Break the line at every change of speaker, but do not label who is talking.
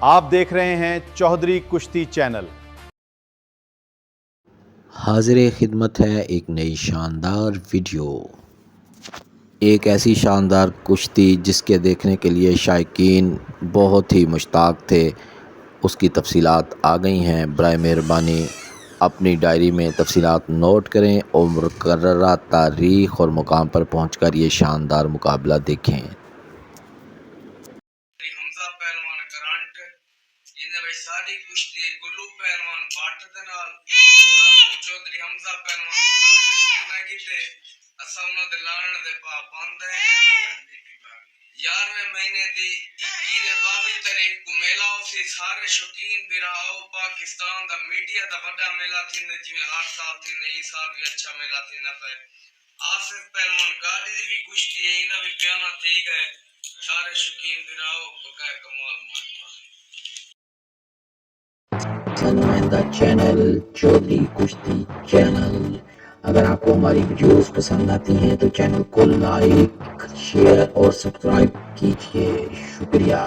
آپ دیکھ رہے ہیں چودھری کشتی چینل۔
حاضر خدمت ہے ایک نئی شاندار ویڈیو، ایک ایسی شاندار کشتی جس کے دیکھنے کے لیے شائقین بہت ہی مشتاق تھے۔ اس کی تفصیلات آ گئی ہیں، برائے مہربانی اپنی ڈائری میں تفصیلات نوٹ کریں اور مقررہ تاریخ اور مقام پر پہنچ کر یہ شاندار مقابلہ دیکھیں۔
حمزہ پہلوان کرانٹ جنہیں بھائی ساری کشتی گلو پہلوان باٹ دے نال چودھری حمزہ پہلوان کرانٹ کیتے اساں انہاں دے لان دے پابند ہیں۔ 11ویں مہینے دی 21 دے 22 تاریخ کو میلہ اسی سارے شوقین بھرا آؤ پاکستان دا میڈیا دا بڑا میلہ تھیندا جویں ہر سال تھیندا، اس سال بھی اچھا میلہ تھیندا پے۔ آصف پہلوان گاڑی دی بھی کشتی ہے، انہاں بھی بیانہ تھی گئے، سارے شوقین بھراؤ بقائے کمال
نمائندہ چینل چودھری کشتی چینل۔ اگر آپ کو ہماری ویڈیوز پسند آتی ہیں تو چینل کو لائک، شیئر اور سبسکرائب کیجیے۔ شکریہ۔